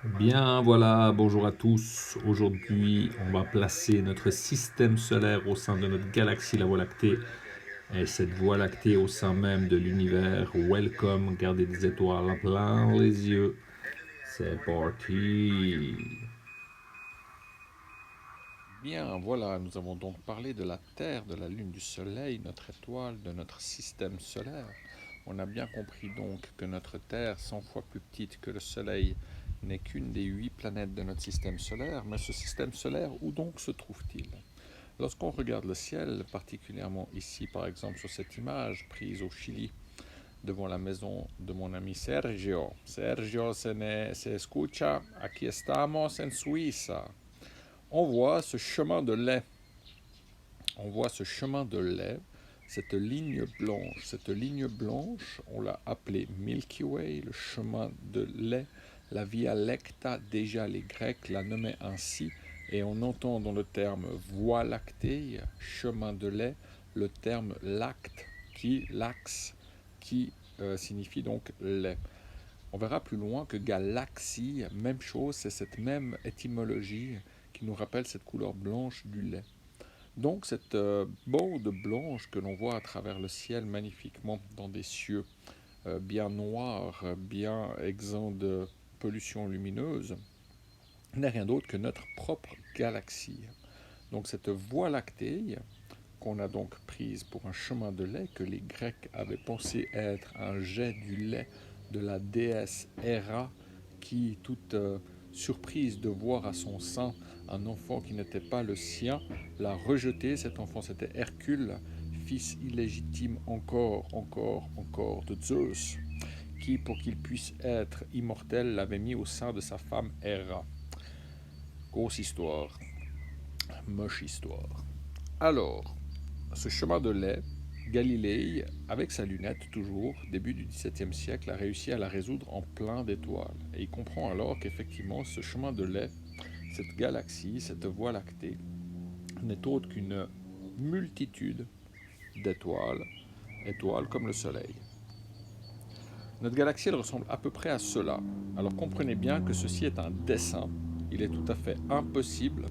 Bien, voilà, bonjour à tous. Aujourd'hui, on va placer notre système solaire au sein de notre galaxie, la Voie lactée. Et cette Voie lactée au sein même de l'univers. Welcome, gardez des étoiles plein les yeux. C'est parti. Bien, voilà, nous avons donc parlé de la Terre, de la Lune, du Soleil, notre étoile, de notre système solaire. On a bien compris donc que notre Terre, 100 fois plus petite que le Soleil, n'est qu'une des 8 planètes de notre système solaire, mais ce système solaire, où donc se trouve-t-il? Lorsqu'on regarde le ciel, particulièrement ici par exemple sur cette image prise au Chili, devant la maison de mon ami Sergio. Sergio se escucha, aquí estamos en Suiza. On voit ce chemin de lait. On voit ce chemin de lait, cette ligne blanche. Cette ligne blanche, on l'a appelée Milky Way, le chemin de lait. La Via Lecta, déjà les Grecs la nommaient ainsi, et on entend dans le terme voie lactée, chemin de lait, le terme lacte, lax, qui signifie donc lait. On verra plus loin que galaxie, même chose, c'est cette même étymologie qui nous rappelle cette couleur blanche du lait. Donc cette bande blanche que l'on voit à travers le ciel magnifiquement dans des cieux bien noirs, bien exempts de pollution lumineuse, n'est rien d'autre que notre propre galaxie. Donc cette voie lactée qu'on a donc prise pour un chemin de lait que les Grecs avaient pensé être un jet du lait de la déesse Héra qui, toute surprise de voir à son sein un enfant qui n'était pas le sien, l'a rejeté. Cet enfant, c'était Hercule, fils illégitime encore de Zeus, qui, pour qu'il puisse être immortel, l'avait mis au sein de sa femme Héra. Grosse histoire, moche histoire. Alors, ce chemin de lait, Galilée, avec sa lunette toujours, début du XVIIe siècle, a réussi à la résoudre en plein d'étoiles. Et il comprend alors qu'effectivement, ce chemin de lait, cette galaxie, cette voie lactée, n'est autre qu'une multitude d'étoiles, étoiles comme le Soleil. Notre galaxie, elle ressemble à peu près à cela. Alors comprenez bien que ceci est un dessin. Il est tout à fait impossible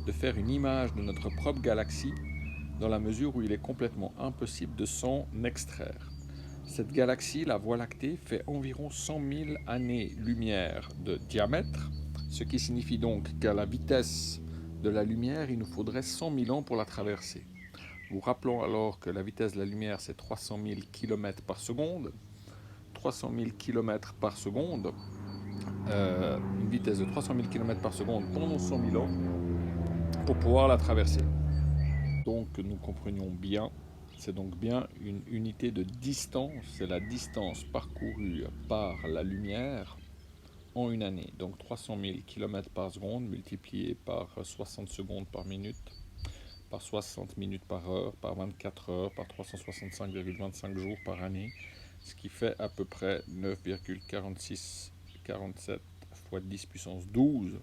de faire une image de notre propre galaxie dans la mesure où il est complètement impossible de s'en extraire. Cette galaxie, la Voie lactée, fait environ 100 000 années-lumière de diamètre, ce qui signifie donc qu'à la vitesse de la lumière, il nous faudrait 100 000 ans pour la traverser. Vous rappelons alors que la vitesse de la lumière, c'est 300 000 km par seconde. 300 000 km par seconde, une vitesse de 300 000 km par seconde pendant 100 000 ans pour pouvoir la traverser. Donc nous comprenions bien, c'est donc bien une unité de distance, c'est la distance parcourue par la lumière en une année. Donc 300 000 km par seconde multiplié par 60 secondes par minute, par 60 minutes par heure, par 24 heures, par 365,25 jours par année, ce qui fait à peu près 9,4647 fois 10 puissance 12,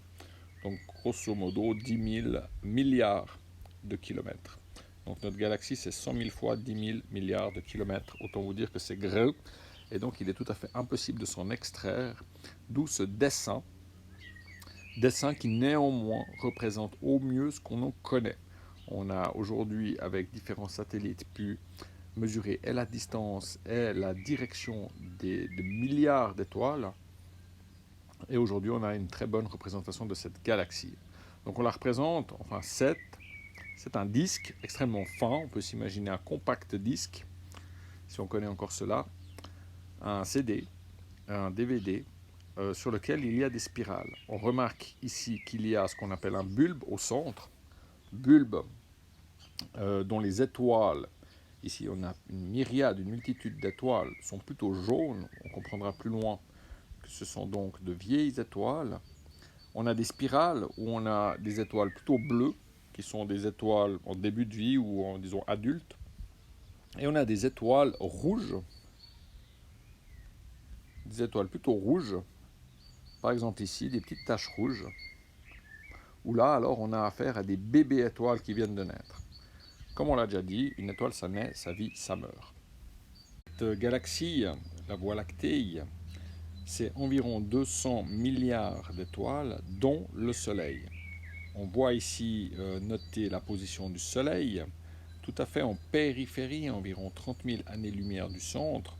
donc grosso modo 10 000 milliards de kilomètres. Donc notre galaxie, c'est 100 000 fois 10 000 milliards de kilomètres. Autant vous dire que c'est gros. Et donc il est tout à fait impossible de s'en extraire. D'où ce dessin qui néanmoins représente au mieux ce qu'on en connaît. On a aujourd'hui, avec différents satellites, pu mesurer et la distance et la direction de milliards d'étoiles. Et aujourd'hui, on a une très bonne représentation de cette galaxie. Donc on la représente, enfin c'est un disque extrêmement fin, on peut s'imaginer un compact disque, si on connaît encore cela, un CD, un DVD, sur lequel il y a des spirales. On remarque ici qu'il y a ce qu'on appelle un bulbe au centre, bulbe dont les étoiles, ici on a une myriade, une multitude d'étoiles, sont plutôt jaunes, on comprendra plus loin que ce sont donc de vieilles étoiles. On a des spirales où on a des étoiles plutôt bleues, qui sont des étoiles en début de vie ou en, disons, adultes. Et on a des étoiles plutôt rouges, par exemple ici, des petites taches rouges, où là, alors, on a affaire à des bébés étoiles qui viennent de naître. Comme on l'a déjà dit, une étoile, ça naît, ça vit, ça meurt. Cette galaxie, la Voie lactée, c'est environ 200 milliards d'étoiles, dont le Soleil. On voit ici noter la position du Soleil, tout à fait en périphérie, à environ 30 000 années-lumière du centre.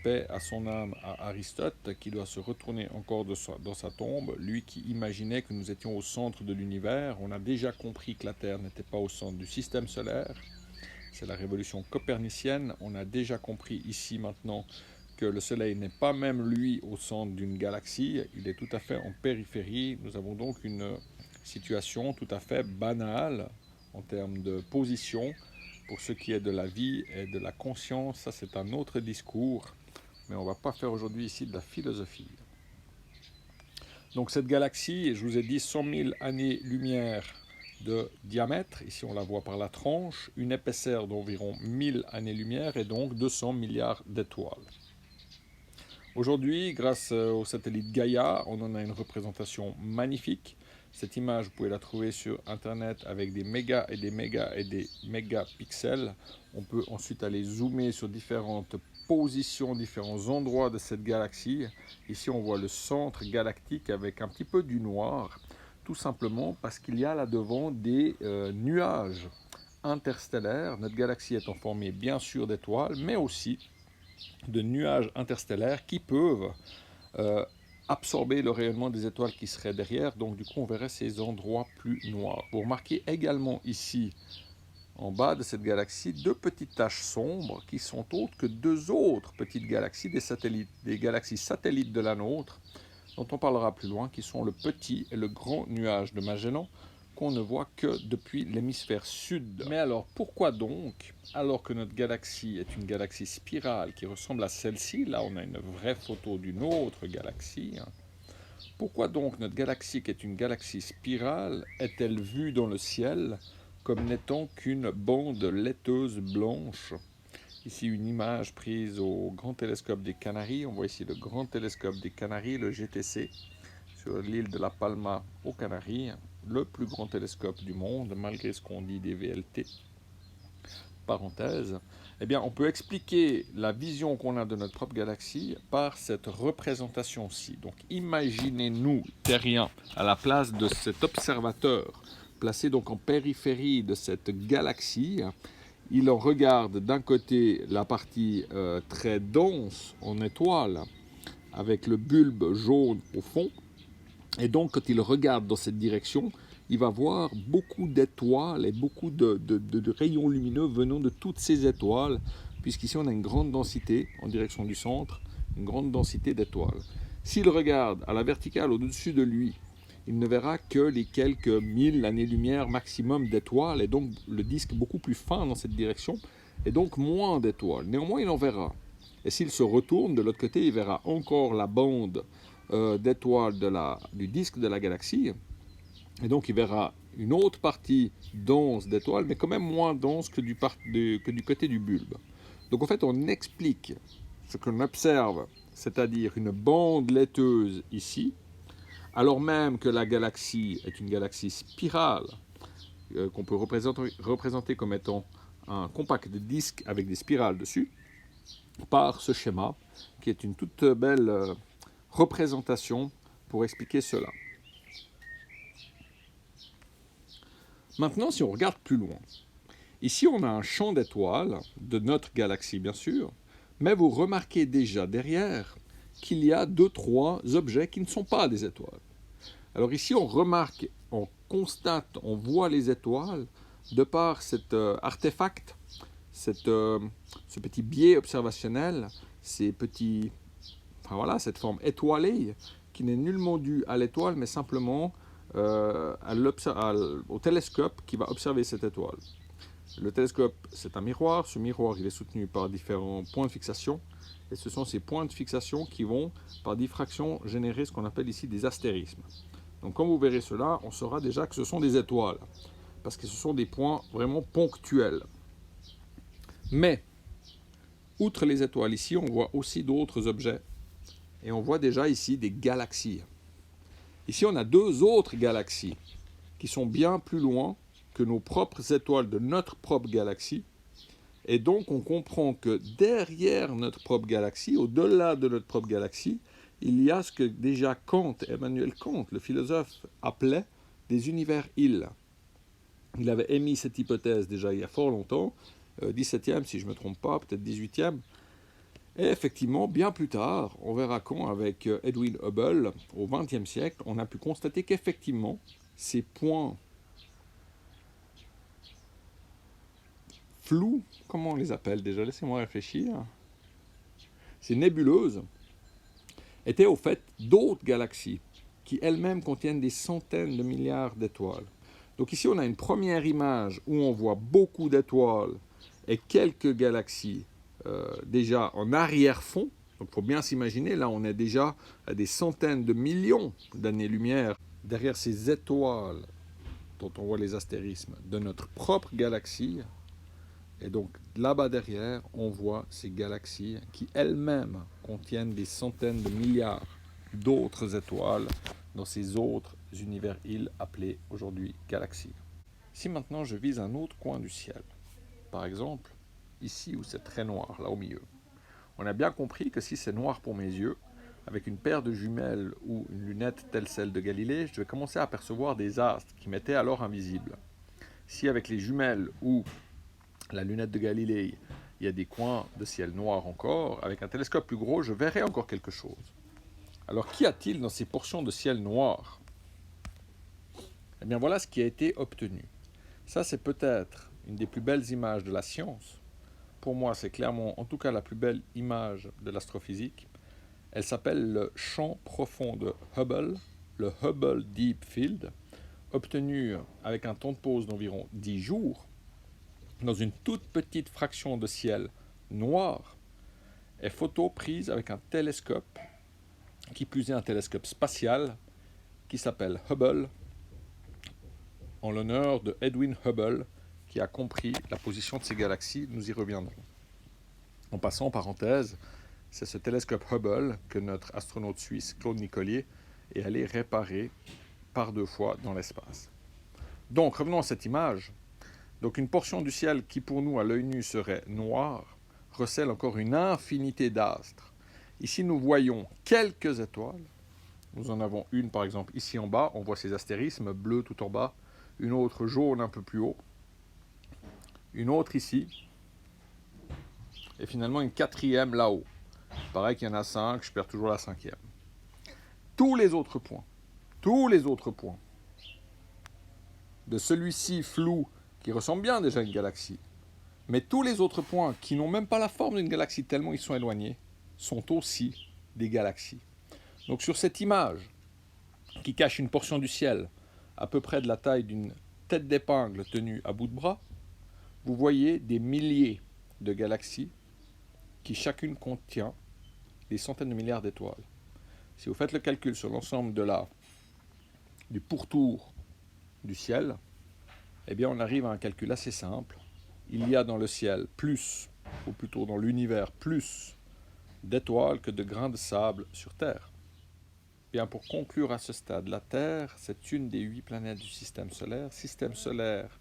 Paix à son âme à Aristote, qui doit se retourner encore dans sa tombe, lui qui imaginait que nous étions au centre de l'univers. On a déjà compris que la Terre n'était pas au centre du système solaire. C'est la révolution copernicienne. On a déjà compris ici maintenant que le Soleil n'est pas même lui au centre d'une galaxie, il est tout à fait en périphérie. Nous avons donc une situation tout à fait banale en termes de position. Pour ce qui est de la vie et de la conscience, ça c'est un autre discours. Mais on ne va pas faire aujourd'hui ici de la philosophie. Donc cette galaxie, je vous ai dit 100 000 années-lumière de diamètre, ici on la voit par la tranche, une épaisseur d'environ 1000 années-lumière et donc 200 milliards d'étoiles. Aujourd'hui, grâce au satellite Gaïa, on en a une représentation magnifique. Cette image, vous pouvez la trouver sur Internet avec des mégas et des mégas et des mégapixels. On peut ensuite aller zoomer sur différentes positions, différents endroits de cette galaxie. Ici, on voit le centre galactique avec un petit peu du noir, tout simplement parce qu'il y a là-devant des nuages interstellaires. Notre galaxie étant formée bien sûr d'étoiles, mais aussi de nuages interstellaires qui peuvent absorber le rayonnement des étoiles qui seraient derrière, donc du coup on verrait ces endroits plus noirs. Vous remarquez également ici, en bas de cette galaxie, deux petites taches sombres qui sont autres que deux autres petites galaxies, des galaxies satellites de la nôtre, dont on parlera plus loin, qui sont le petit et le grand nuage de Magellan, qu'on ne voit que depuis l'hémisphère sud. Mais alors, pourquoi donc, alors que notre galaxie est une galaxie spirale qui ressemble à celle-ci, là on a une vraie photo d'une autre galaxie, pourquoi donc notre galaxie qui est une galaxie spirale est-elle vue dans le ciel comme n'étant qu'une bande laiteuse blanche? Ici une image prise au Grand Télescope des Canaries, on voit ici le Grand Télescope des Canaries, le GTC, sur l'île de La Palma aux Canaries, le plus grand télescope du monde, malgré ce qu'on dit des VLT. Parenthèse. Eh bien, on peut expliquer la vision qu'on a de notre propre galaxie par cette représentation-ci. Donc, imaginez-nous, terriens, à la place de cet observateur, placé donc en périphérie de cette galaxie. Il en regarde d'un côté la partie très dense en étoiles, avec le bulbe jaune au fond. Et donc, quand il regarde dans cette direction, il va voir beaucoup d'étoiles et beaucoup de rayons lumineux venant de toutes ces étoiles, puisqu'ici on a une grande densité en direction du centre, une grande densité d'étoiles. S'il regarde à la verticale au-dessus de lui, il ne verra que les quelques 1000 années-lumière maximum d'étoiles, et donc le disque beaucoup plus fin dans cette direction, et donc moins d'étoiles. Néanmoins, il en verra. Et s'il se retourne de l'autre côté, il verra encore la bande d'étoiles du disque de la galaxie, et donc il verra une autre partie dense d'étoiles, mais quand même moins dense que du côté du bulbe. Donc en fait on explique ce qu'on observe, c'est-à-dire une bande laiteuse ici, alors même que la galaxie est une galaxie spirale, qu'on peut représenter comme étant un compact de disque avec des spirales dessus, par ce schéma, qui est une toute belle représentation pour expliquer cela. Maintenant, si on regarde plus loin, ici on a un champ d'étoiles de notre galaxie bien sûr, mais vous remarquez déjà derrière qu'il y a 2-3 objets qui ne sont pas des étoiles. Alors ici on remarque, on constate, on voit les étoiles de par cet artefact, ce petit biais observationnel, cette forme étoilée qui n'est nullement due à l'étoile, mais simplement au télescope qui va observer cette étoile. Le télescope, c'est un miroir. Ce miroir, il est soutenu par différents points de fixation. Et ce sont ces points de fixation qui vont, par diffraction, générer ce qu'on appelle ici des astérismes. Donc quand vous verrez cela, on saura déjà que ce sont des étoiles, parce que ce sont des points vraiment ponctuels. Mais, outre les étoiles ici, on voit aussi d'autres objets. Et on voit déjà ici des galaxies. Ici, on a 2 autres galaxies qui sont bien plus loin que nos propres étoiles de notre propre galaxie. Et donc, on comprend que derrière notre propre galaxie, au-delà de notre propre galaxie, il y a ce que déjà Emmanuel Kant, le philosophe, appelait des univers-îles. Il avait émis cette hypothèse déjà il y a fort longtemps, 17e si je ne me trompe pas, peut-être 18e. Et effectivement, bien plus tard, on verra quand avec Edwin Hubble, au XXe siècle, on a pu constater qu'effectivement, ces points flous, comment on les appelle déjà, laissez-moi réfléchir, ces nébuleuses, étaient au fait d'autres galaxies, qui elles-mêmes contiennent des centaines de milliards d'étoiles. Donc ici, on a une première image où on voit beaucoup d'étoiles et quelques galaxies déjà en arrière-fond. Donc il faut bien s'imaginer, là on est déjà à des centaines de millions d'années-lumière derrière ces étoiles dont on voit les astérismes de notre propre galaxie. Et donc là-bas derrière, on voit ces galaxies qui elles-mêmes contiennent des centaines de milliards d'autres étoiles dans ces autres univers-îles appelés aujourd'hui galaxies. Si maintenant je vise un autre coin du ciel, par exemple ici où c'est très noir, là au milieu, on a bien compris que si c'est noir pour mes yeux, avec une paire de jumelles ou une lunette telle celle de Galilée, je vais commencer à apercevoir des astres qui m'étaient alors invisibles. Si avec les jumelles ou la lunette de Galilée, il y a des coins de ciel noir encore, avec un télescope plus gros, je verrai encore quelque chose. Alors qu'y a-t-il dans ces portions de ciel noir? Eh bien voilà ce qui a été obtenu. Ça c'est peut-être une des plus belles images de la science. Pour moi c'est clairement en tout cas la plus belle image de l'astrophysique. Elle s'appelle le champ profond de Hubble, le Hubble Deep Field, obtenu avec un temps de pause d'environ 10 jours, dans une toute petite fraction de ciel noir, et photo prise avec un télescope, qui plus est un télescope spatial, qui s'appelle Hubble, en l'honneur de Edwin Hubble, qui a compris la position de ces galaxies. Nous y reviendrons. En passant, en parenthèse, c'est ce télescope Hubble que notre astronaute suisse Claude Nicollier est allé réparer par 2 fois dans l'espace. Donc, revenons à cette image. Donc, une portion du ciel qui pour nous, à l'œil nu, serait noire, recèle encore une infinité d'astres. Ici, nous voyons quelques étoiles. Nous en avons une, par exemple, ici en bas. On voit ces astérismes bleus tout en bas. Une autre jaune un peu plus haut. Une autre ici. Et finalement, une quatrième là-haut. Pareil qu'il y en a 5, je perds toujours la 5e. Tous les autres points de celui-ci flou, qui ressemble bien déjà à une galaxie, mais tous les autres points qui n'ont même pas la forme d'une galaxie tellement ils sont éloignés, sont aussi des galaxies. Donc sur cette image, qui cache une portion du ciel à peu près de la taille d'une tête d'épingle tenue à bout de bras, vous voyez des milliers de galaxies qui chacune contient des centaines de milliards d'étoiles. Si vous faites le calcul sur l'ensemble du pourtour du ciel, eh bien on arrive à un calcul assez simple. Il y a dans le ciel plus, ou plutôt dans l'univers, plus d'étoiles que de grains de sable sur Terre. Bien, pour conclure à ce stade, la Terre, c'est une des 8 planètes du système solaire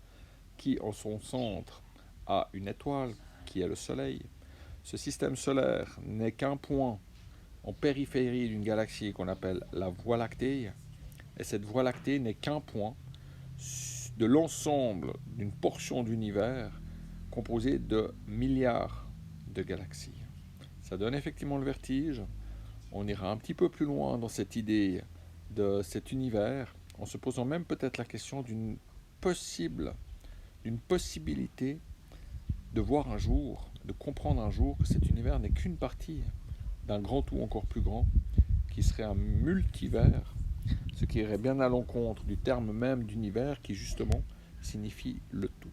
qui, en son centre, a une étoile qui est le Soleil. Ce système solaire n'est qu'un point en périphérie d'une galaxie qu'on appelle la Voie lactée, et cette Voie lactée n'est qu'un point de l'ensemble d'une portion d'univers composée de milliards de galaxies. Ça donne effectivement le vertige. On ira un petit peu plus loin dans cette idée de cet univers, en se posant même peut-être la question d'une possibilité de voir un jour, de comprendre un jour que cet univers n'est qu'une partie d'un grand tout encore plus grand, qui serait un multivers, ce qui irait bien à l'encontre du terme même d'univers qui justement signifie le tout.